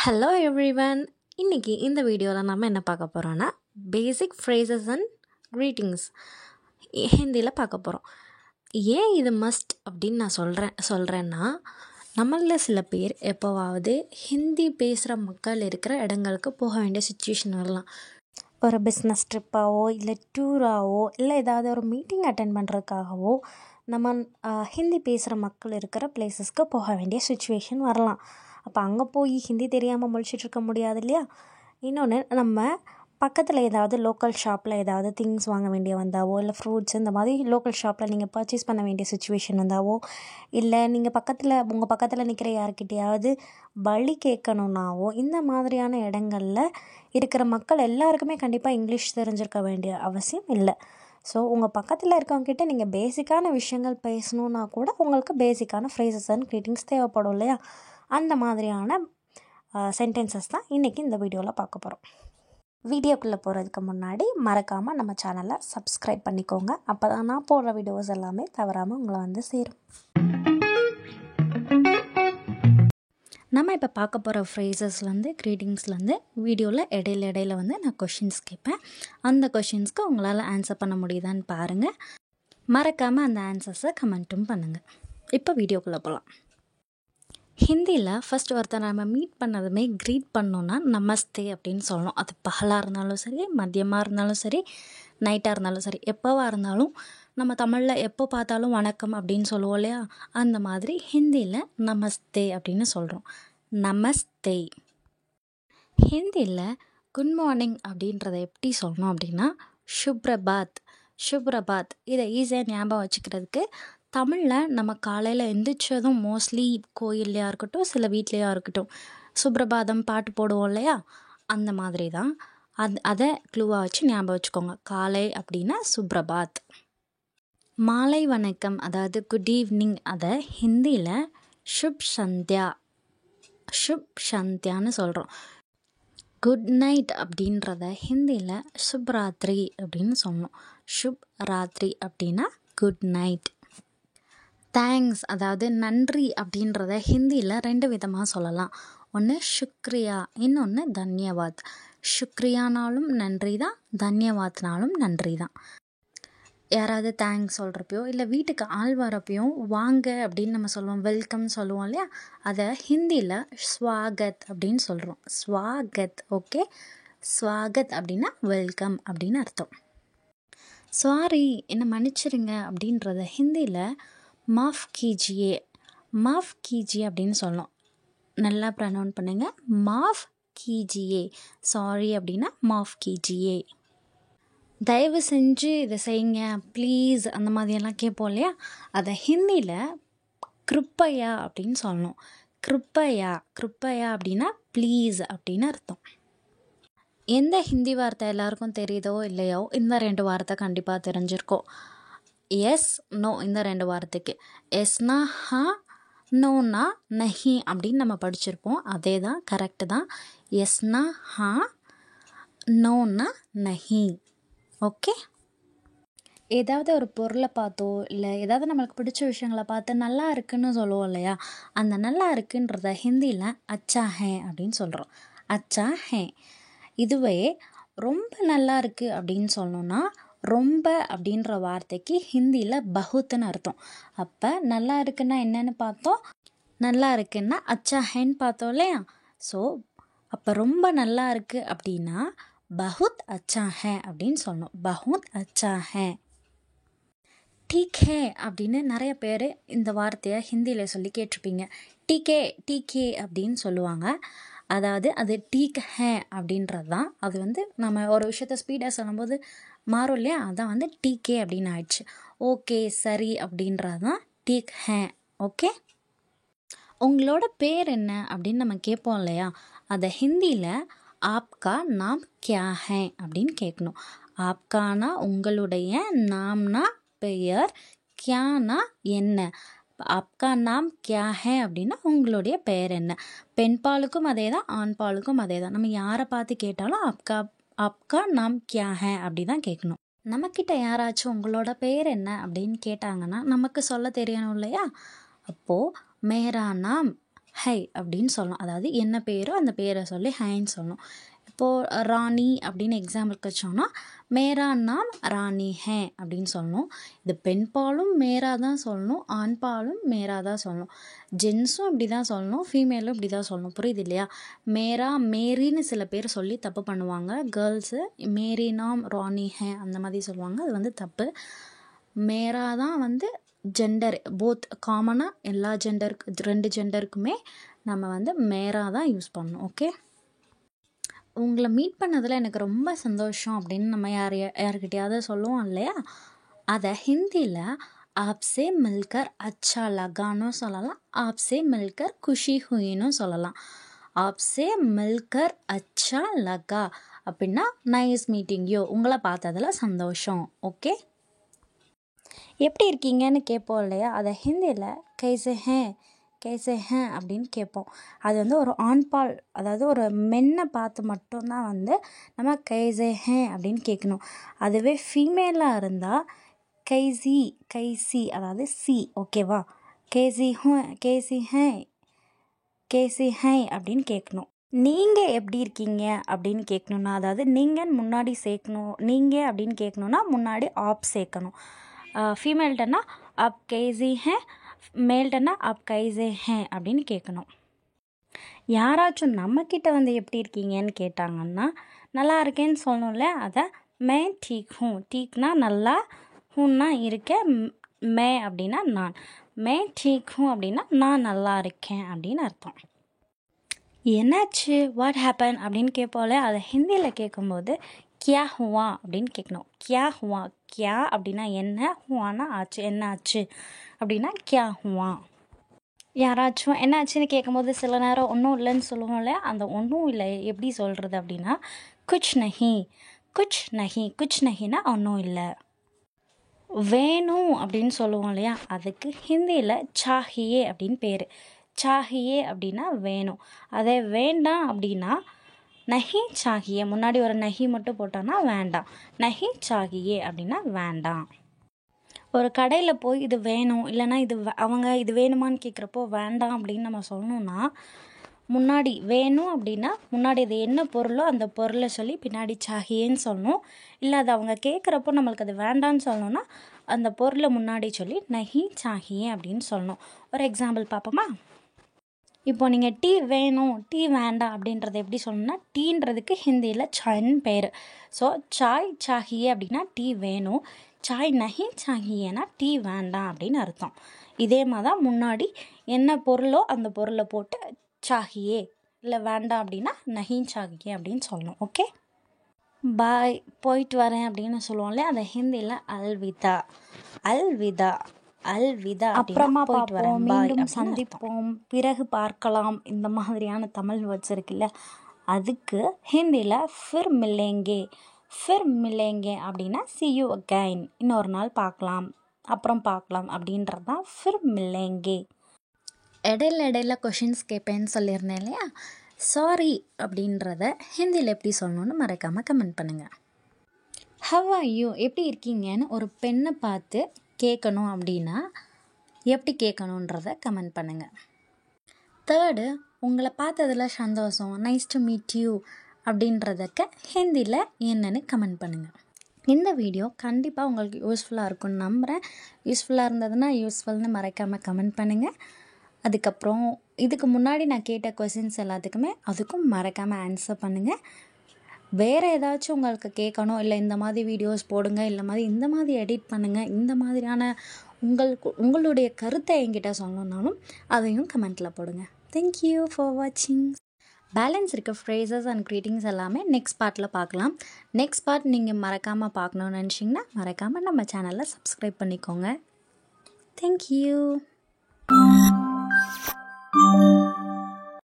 Hello everyone. இன்றைக்கி இந்த வீடியோவில் நம்ம என்ன பார்க்க போகிறோன்னா பேசிக் ஃப்ரேசஸ் அண்ட் க்ரீட்டிங்ஸ் ஹிந்தியில் பார்க்க போகிறோம். ஏன் இது மஸ்ட் அப்படின்னு நான் சொல்கிறேன்னா நம்மளில் சில பேர் எப்போவாவது ஹிந்தி பேசுகிற மக்கள் இருக்கிற இடங்களுக்கு போக வேண்டிய சுச்சுவேஷன் வரலாம். ஒரு பிஸ்னஸ் ட்ரிப்பாவோ இல்லை டூராவோ இல்லை ஏதாவது ஒரு மீட்டிங் அட்டென்ட் பண்ணுறதுக்காகவோ நம்ம ஹிந்தி பேசுகிற மக்கள் இருக்கிற பிளேஸஸ்க்கு போக வேண்டிய சுச்சுவேஷன் வரலாம். அப்போ அங்கே போய் ஹிந்தி தெரியாமல் முழிச்சிட்ருக்க முடியாது இல்லையா? இன்னொன்று, நம்ம பக்கத்தில் ஏதாவது லோக்கல் ஷாப்பில் ஏதாவது திங்ஸ் வாங்க வேண்டிய வந்தாவோ இல்லை ஃப்ரூட்ஸ் இந்த மாதிரி லோக்கல் ஷாப்பில் நீங்கள் பர்ச்சேஸ் பண்ண வேண்டிய சுச்சுவேஷன் வந்தாவோ இல்லை நீங்கள் உங்கள் பக்கத்தில் நிற்கிற யார்கிட்டையாவது வழி கேட்கணுன்னாவோ இந்த மாதிரியான இடங்களில் இருக்கிற மக்கள் எல்லாருக்குமே கண்டிப்பாக இங்கிலீஷ் தெரிஞ்சிருக்க வேண்டிய அவசியம் இல்லை. ஸோ உங்கள் பக்கத்தில் இருக்கவங்ககிட்ட நீங்கள் பேசிக்கான விஷயங்கள் பேசணுன்னா கூட உங்களுக்கு பேசிக்கான ஃப்ரேசஸ் அண்ட் க்ரீட்டிங்ஸ் தேவைப்படும் இல்லையா? அந்த மாதிரியான சென்டென்சஸ் தான் இன்றைக்கி இந்த வீடியோவில் பார்க்க போகிறோம். வீடியோக்குள்ளே போகிறதுக்கு முன்னாடி மறக்காமல் நம்ம சேனலை சப்ஸ்கிரைப் பண்ணிக்கோங்க. அப்போ தான் நான் போடுற வீடியோஸ் எல்லாமே தவறாமல் உங்களை வந்து சேரும். நம்ம இப்போ பார்க்க போகிற ஃப்ரேசஸ்லேருந்து க்ரீட்டிங்ஸ்லேருந்து வீடியோவில் இடையில வந்து நான் கொஷின்ஸ் கேட்பேன். அந்த கொஷின்ஸ்க்கு உங்களால் ஆன்சர் பண்ண முடியுதான்னு பாருங்கள். மறக்காமல் அந்த ஆன்சர்ஸை கமெண்ட்டும் பண்ணுங்கள். இப்போ வீடியோக்குள்ளே போகலாம். ஹிந்தியில் ஃபஸ்ட் ஒருத்தர் நம்ம மீட் பண்ணதுமே க்ரீட் பண்ணோன்னா நமஸ்தே அப்படின்னு சொல்லணும். அது பகலாக இருந்தாலும் சரி, மதியமாக இருந்தாலும் சரி, நைட்டாக இருந்தாலும் சரி, எப்போவா இருந்தாலும் நம்ம தமிழில் எப்போ பார்த்தாலும் வணக்கம் அப்படின்னு சொல்லுவோம் இல்லையா? அந்த மாதிரி ஹிந்தியில் நமஸ்தே அப்படின்னு சொல்கிறோம். நமஸ்தே. ஹிந்தியில் குட் மார்னிங் அப்படின்றத எப்படி சொல்லணும் அப்படின்னா சுப்ரபாத். சுப்ரபாத். இதை ஈஸியாக ஞாபகம் வச்சுக்கிறதுக்கு தமிழில் நம்ம காலையில் எந்திரிச்சதும் மோஸ்ட்லி கோயில்லையாக இருக்கட்டும் சில வீட்லேயா இருக்கட்டும் சுப்ரபாதம் பாட்டு போடுவோம் இல்லையா? அந்த மாதிரி தான். அதை க்ளூவாக வச்சு ஞாபகம் வச்சுக்கோங்க. காலை அப்படின்னா சுப்ரபாத். மாலை வணக்கம் அதாவது குட் ஈவினிங் அதை ஹிந்தியில் சுப் சந்தியா. சுப் சந்தியான்னு சொல்கிறோம். குட் நைட் அப்படின்றத ஹிந்தியில் சுப் ராத்திரி அப்படின்னு சொல்லணும். சுப் ராத்திரி அப்படின்னா குட் நைட். தேங்க்ஸ் அதாவது நன்றி அப்படின்றத ஹிந்தியில் 2 விதமாக சொல்லலாம். ஒன்று சுக்ரியா, இன்னொன்று தன்யவாத். சுக்ரியானாலும் நன்றி தான், தன்யவாத்னாலும் நன்றி தான். யாராவது தேங்க்ஸ் சொல்கிறப்பையோ இல்லை வீட்டுக்கு ஆள் வரப்பையும் வாங்க அப்படின்னு நம்ம சொல்லுவோம், வெல்கம் சொல்லுவோம் இல்லையா? அதை ஹிந்தியில் ஸ்வாகத் அப்படின்னு சொல்கிறோம். ஸ்வாகத். ஓகே, ஸ்வாகத் அப்படின்னா வெல்கம் அப்படின்னு அர்த்தம். சாரி என்னை மன்னிச்சிருங்க அப்படின்றத ஹிந்தியில் மாஃப் கீஜியே. மாஃப் கீஜியே அப்படின்னு சொல்லணும். நல்லா ப்ரனவுன் பண்ணுங்க. மாஃப் கீஜியே. சாரி அப்படின்னா மாஃப் கீஜியே. தயவு செஞ்சு இதை செய்யுங்க ப்ளீஸ் அந்த மாதிரியெல்லாம் கேட்போம் இல்லையா? அதை ஹிந்தியில் கிருப்பையா அப்படின்னு சொல்லணும். கிருப்பையா. கிருப்பையா அப்படின்னா ப்ளீஸ் அப்படின்னு அர்த்தம். எந்த ஹிந்தி வார்த்தை எல்லாருக்கும் தெரியுதோ இல்லையோ இந்த 2 வார்த்தை கண்டிப்பாக தெரிஞ்சிருக்கோம். Yes, no. இந்த 2 வார்த்தைக்கு எஸ்னா ஹா, நோனா நஹி அப்படின்னு நம்ம படிச்சிருப்போம். அதே தான், கரெக்டு தான். எஸ்னா ஹா, நோனா நஹி. ஓகே. ஏதாவது ஒரு பொருளை பார்த்தோ இல்லை ஏதாவது நம்மளுக்கு பிடிச்ச விஷயங்களை பார்த்து நல்லா இருக்குன்னு சொல்லுவோம் இல்லையா? அந்த நல்லா இருக்குன்றத ஹிந்தியில் அச்சா ஹே அப்படின்னு சொல்கிறோம். அச்சா ஹே. இதுவே ரொம்ப நல்லா இருக்குது அப்படின்னு சொல்லணுன்னா ரொம்ப அப்படின்ற வார்த்தைக்கு ஹிந்தியில் பகுத்துன்னு அர்த்தம். அப்போ நல்லா இருக்குன்னா என்னன்னு பார்த்தோம்? நல்லா இருக்குன்னா அச்சா ஹேன்னு பார்த்தோம் இல்லையா? ஸோ அப்போ ரொம்ப நல்லா இருக்குது அப்படின்னா பகுத் அச்சா ஹே அப்படின்னு சொல்லணும். பகுத் அச்சா ஹே. டீக் ஹே அப்படின்னு நிறைய பேர் இந்த வார்த்தையை ஹிந்தியில் சொல்லி கேட்டிருப்பீங்க. டீகே, டீகே அப்படின்னு சொல்லுவாங்க. அதாவது அது டீக் ஹே அப்படின்றது தான். அது வந்து நம்ம ஒரு விஷயத்த ஸ்பீடாக சொல்லும்போது மாறும் இல்லையா? அதான் வந்து டீகே அப்படின்னு ஆயிடுச்சு. ஓகே, சரி அப்படின்றது தான் டீக் ஹே. ஓகே. உங்களோட பேர் என்ன அப்படின்னு நம்ம கேட்போம் இல்லையா? அதை ஹிந்தியில் ஆப்கா நாம் கியா ஹே அப்படின்னு கேட்கணும். ஆப்கானா உங்களுடைய, நாம்னா பெயர், கியானா என்ன. ஆப்கா நாம் கியா ஹே அப்படின்னா உங்களுடைய பெயர் என்ன. பெண் பாலுக்கும் அதே தான், ஆண் பாலுக்கும் அதே தான். நம்ம யாரை பார்த்து கேட்டாலும் ஆப்கா நாம் கியா ஹே அப்படி தான் கேட்கணும். நம்மக்கிட்ட யாராச்சும் உங்களோட பெயர் என்ன அப்படின்னு கேட்டாங்கன்னா நமக்கு சொல்ல தெரியணும் இல்லையா? அப்போது மேரா நாம் ஹை அப்படின்னு சொல்லணும். அதாவது என்ன பேரோ அந்த பேரை சொல்லி ஹைன்னு சொல்லணும். இப்போது ராணி அப்படின்னு எக்ஸாம்பிளுக்கு வச்சோம்னா மேரா நாம் ராணி ஹே அப்படின்னு சொல்லணும். இது பெண் பாலும் மேரா தான் சொல்லணும், ஆண் பாலும் மேரா தான் சொல்லணும். ஜென்ஸும் இப்படி தான் சொல்லணும், ஃபீமேலும் இப்படி தான் சொல்லணும். புரியுது இல்லையா? மேரா மேரின்னு சில பேர் சொல்லி தப்பு பண்ணுவாங்க. கேர்ள்ஸு மேரி நாம் ராணி ஹே அந்த மாதிரி சொல்லுவாங்க. அது வந்து தப்பு. மேரா தான் ஜெண்டர் போத் காமனாக எல்லா ஜெண்டருக்கு 2 ஜெண்டருக்குமே நம்ம மேரா தான் யூஸ் பண்ணணும். ஓகே, உங்களை மீட் பண்ணதில் எனக்கு ரொம்ப சந்தோஷம் அப்படின்னு நம்ம யார்கிட்டயாவது சொல்லுவோம் இல்லையா? அதை ஹிந்தியில் ஆப்ஸே மில்கர் அச்சா லகானும் சொல்லலாம், ஆப்ஸே மில்கர் குஷி ஹுயினும் சொல்லலாம். ஆப்ஸே மில்கர் அச்சா லகா அப்படின்னா நைஸ் மீட்டிங் யூ, உங்களை பார்த்ததில் சந்தோஷம். ஓகே, எப்படி இருக்கீங்கன்னு கேட்போம் இல்லையா? அதை ஹிந்தியில் கைசே ஹே அப்படின்னு கேட்போம். அது ஒரு ஆண்பால், அதாவது ஒரு மென்னை பார்த்து மட்டும்தான் நம்ம கைசே ஹே அப்படின்னு கேட்கணும். அதுவே ஃபீமேலாக இருந்தால் கைசி அதாவது சி, ஓகேவா? கேசி ஹே அப்படின்னு கேட்கணும். நீங்கள் எப்படி இருக்கீங்க அப்படின்னு கேட்கணுன்னா, அதாவது நீங்கள் முன்னாடி சேர்க்கணும். நீங்கள் அப்படின்னு கேட்கணுன்னா முன்னாடி ஆப் சேர்க்கணும். ஃபீமேல்ட்டனா அப் கைசி ஹே, மேல்ட்டனா அப் கைசே ஹே அப்படின்னு கேட்கணும். யாராச்சும் நம்மக்கிட்ட எப்படி இருக்கீங்கன்னு கேட்டாங்கன்னா நல்லா இருக்கேன்னு சொல்லணும்ல, அதை மே டீக் ஹூ, டீக்னா நல்லா, ஹூன்னா இருக்கேன், மே அப்படின்னா நான், மே டீக் ஹூ அப்படின்னா நான் நல்லா இருக்கேன் அப்படின்னு அர்த்தம். என்னாச்சு, வாட் ஹேப்பன் அப்படின்னு கேட்போம்ல, அதை ஹிந்தியில் கேட்கும்போது கியா ஹுவா அப்படின்னு கேட்கணும். கியா ஹுவா, கியா அப்படின்னா என்ன, ஹுவானா ஆச்சு, என்ன ஆச்சு அப்படின்னா கியா ஹுவா. யாராச்சும் என்ன ஆச்சுன்னு கேட்கும்போது சில நேரம் ஒன்றும் இல்லைன்னு சொல்லுவோம்ல, அந்த ஒன்றும் இல்லை எப்படி சொல்கிறது அப்படின்னா குச் நஹினா ஒன்றும் இல்லை. வேணும் அப்படின்னு சொல்லுவோம் இல்லையா, அதுக்கு ஹிந்தியில் சாஹியே அப்படின்னு பேர். சாஹியே அப்படின்னா வேணும். அதே வேண்டாம் அப்படின்னா நஹி சாஹியே, முன்னாடி ஒரு நஹி மட்டும் போட்டோன்னா வேண்டாம். நஹி சாஹியே அப்படின்னா வேண்டாம். ஒரு கடையில் போய் இது வேணும், இல்லைனா அவங்க இது வேணுமான்னு கேட்குறப்போ வேண்டாம் அப்படின்னு நம்ம சொல்லணும்னா, முன்னாடி வேணும் அப்படின்னா முன்னாடி இது என்ன பொருளோ அந்த பொருளை சொல்லி பின்னாடி சாஹியேன்னு சொல்லணும். இல்லை அது அவங்க கேட்குறப்போ நம்மளுக்கு அது வேண்டான்னு சொல்லணும்னா அந்த பொருளை முன்னாடி சொல்லி நஹி சாஹியே அப்படின்னு சொல்லணும். ஒரு எக்ஸாம்பிள் பார்ப்போமா? இப்போ நீங்கள் டீ வேணும், டீ வேண்டாம் அப்படின்றத எப்படி சொல்லணும்னா, டீன்றதுக்கு ஹிந்தியில் சாய்ன்னு பேர். ஸோ சாய் சாஹியே அப்படின்னா டீ வேணும், சாய் நஹி சாஹியேனா டீ வேண்டாம் அப்படின்னு அர்த்தம். இதே மாதிரி தான் முன்னாடி என்ன பொருளோ அந்த பொருளை போட்டு சாஹியே, இல்லை வேண்டாம் அப்படின்னா நஹி சாஹியே அப்படின்னு சொல்லணும். ஓகே, பாய், போயிட்டு வரேன் அப்படின்னு சொல்லுவோம்ல, அதை ஹிந்தியில் அல்விதா அப்புறமா பார்ப்போம், மீண்டும் சந்திப்போம், பிறகு பார்க்கலாம், இந்த மாதிரியான தமிழ் வேர்ட்ஸ் இருக்குல்ல, அதுக்கு ஹிந்தியில் ஃபிர் மில்லேங்கே அப்படின்னா see you again, இன்னொரு நாள் பார்க்கலாம், அப்புறம் பார்க்கலாம் அப்படின்றது தான் ஃபிர் மில்லேங்கே. இடையில கொஷின்ஸ் கேட்பேன்னு சொல்லியிருந்தேன் இல்லையா? சாரி அப்படின்றத ஹிந்தியில் எப்படி சொல்லணும்னு மறக்காமல் கமெண்ட் பண்ணுங்கள். ஹவ் ஆர் யூ, எப்படி இருக்கீங்கன்னு ஒரு பெண்ணை பார்த்து கேட்கணும் அப்படின்னா எப்படி கேட்கணுன்றத கமெண்ட் பண்ணுங்கள். தேர்டு, உங்களை பார்த்ததில் சந்தோஷம், நைஸ் டு மீட் யூ அப்படின்றதுக்கு ஹிந்தியில் என்னன்னு கமெண்ட் பண்ணுங்கள். இந்த வீடியோ கண்டிப்பாக உங்களுக்கு யூஸ்ஃபுல்லாக இருக்கும்னு நம்புகிறேன். யூஸ்ஃபுல்லாக இருந்ததுன்னா யூஸ்ஃபுல்னு மறக்காமல் கமெண்ட் பண்ணுங்கள். அதுக்கப்புறம் இதுக்கு முன்னாடி நான் கேட்ட கொஸ்டின்ஸ் எல்லாத்துக்குமே அதுக்கும் மறக்காமல் ஆன்சர் பண்ணுங்கள். வேறு ஏதாச்சும் உங்களுக்கு கேட்கணும், இல்லை இந்த மாதிரி வீடியோஸ் போடுங்க, இந்த மாதிரி எடிட் பண்ணுங்கள், இந்த மாதிரியான உங்களுடைய கருத்தை என்கிட்ட சொல்லணுன்னாலும் அதையும் கமெண்ட்டில் போடுங்க. தேங்க்யூ ஃபார் வாட்சிங். பேலன்ஸ் இருக்க ஃப்ரேசஸ் அண்ட் க்ரீட்டிங்ஸ் எல்லாமே நெக்ஸ்ட் பார்ட்டில் பார்க்கலாம். நெக்ஸ்ட் பார்ட் நீங்கள் மறக்காமல் பார்க்கணுன்னு நினச்சிங்கன்னா மறக்காமல் நம்ம சேனலை சப்ஸ்கிரைப் பண்ணிக்கோங்க. தேங்க்யூ.